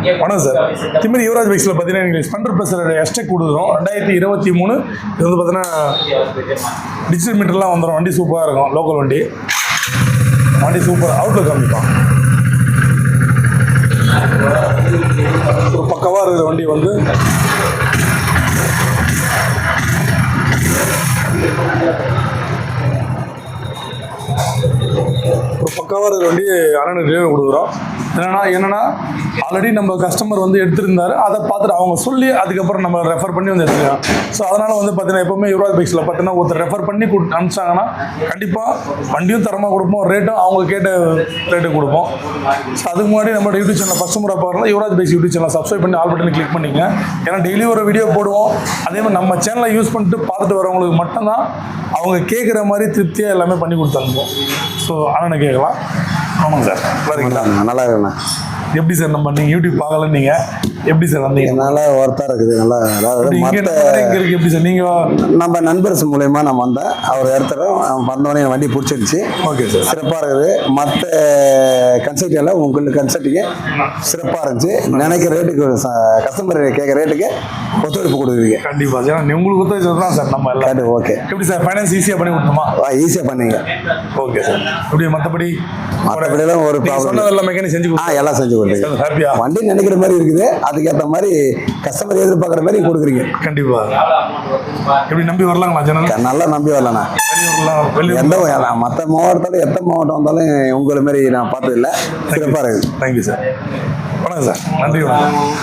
வணக்கம் சார். திமிரி யுவராஜ் பைக்ஸில் பார்த்தீங்கன்னா எங்களுக்கு ஸ்பெண்டர் ப்ளஸ் எஸ்டெக் கொடுக்குறோம். 2023 இது வந்து பார்த்தீங்கன்னா டிஜிட்டல் மீட்டர்லாம் வந்துடும். வண்டி சூப்பராக இருக்கும். லோக்கல் வண்டி சூப்பர். அவுட்லுக் காமிப்பான். ஒரு பக்கவாக இருக்கிற வண்டி வந்து அண்ணனுக்கு டெலிவரி கொடுக்குறோம். என்னன்னா ஆல்ரெடி நம்ம கஸ்டமர் வந்து எடுத்திருந்தாரு. அதை பார்த்துட்டு அவங்க சொல்லி அதுக்கப்புறம் நம்ம ரெஃபர் பண்ணி வந்து எடுத்துக்கலாம். ஸோ அதனால் வந்து பார்த்தீங்கன்னா எப்போவுமே யுவராஜ் பைக்ஸில் பார்த்தீங்கன்னா ஒருத்தர் ரெஃபர் பண்ணி அனுப்பிச்சாங்கன்னா கண்டிப்பாக வண்டியும் தரமாக கொடுப்போம், ரேட்டும் அவங்க கேட்ட ரேட்டு கொடுப்போம். ஸோ அதுக்கு முன்னாடி நம்ம யூடியூப் சேனல் ஃபஸ்ட் முறை பார்க்கலாம். Yuvraj bikes YouTube channel subscribe பண்ணி ஆல் பட்டனை கிளிக் பண்ணிங்க. ஏன்னா டெய்லி ஒரு வீடியோ போடுவோம். அதே மாதிரி நம்ம சேனலை யூஸ் பண்ணிட்டு பார்த்துட்டு வரவங்களுக்கு மட்டும்தான் அவங்க கேட்குற மாதிரி திருப்தியாக எல்லாமே பண்ணி கொடுத்தாங்க. ஸோ அண்ணனை கேட்கலாம். ஆமாங்க சார், வரீங்களா? நல்லா இருக்குண்ணா. எப்படி சார் நம்ம நீங்கள் யூடியூப் பார்க்கலன்னு நீங்கள் எப்படி சார் வந்தீங்க? நல்லா ஒர்த்தாக இருக்குது. நல்லா அதாவது எப்படி சார் நீங்கள் நம்ம நண்பர்ஸ் மூலயமா நான் வந்தேன். அவர் இடத்துல வந்தோடனே என் வண்டி பிடிச்சிருந்துச்சு. ஓகே சார், சிறப்பாக இருக்குது. மற்ற கன்சல்ட் எல்லாம் உங்களுக்கு கன்சல்ட்டிங்க சிறப்பாக இருந்துச்சு. நினைக்கிற ரேட்டுக்கு கஸ்டமர் கேட்குற ரேட்டுக்கு ஒத்துழைப்பு கொடுக்குறீங்க. கண்டிப்பாக சார், உங்களுக்கு ஒத்துழைப்பு தான் சார். நம்ம எல்லாம் ஓகே. எப்படி சார் ஃபைனான்ஸ் ஈஸியாக பண்ணி கொடுத்தோமா? ஈஸியாக பண்ணீங்க. Okay sir. எப்படி மற்றபடியெல்லாம் ஒரு ப்ராப்ளம் எல்லாம் மெக்கானிக் செஞ்சு எல்லாம் செஞ்சு கொடுக்குறீங்க. ஹாப்பியா வண்டி நினைக்கிற மாதிரி இருக்குது. அதுக்கேற்ற மாதிரி கஸ்டமர் எதிர்பார்க்குற மாதிரி கொடுக்குறீங்க. கண்டிப்பா. எப்படி நம்பி வரலாங்களா ஜனங்க? நல்லா நம்பி வரலாண்ணா. எந்த மற்ற மாவட்டத்தில் எத்தனை மாவட்டம் வந்தாலும் உங்களை மாதிரி நான் பார்த்ததில்லை. சிறப்பாக இருக்குது. Thank you sir. வணக்கம் சார். நன்றி. வணக்கம்.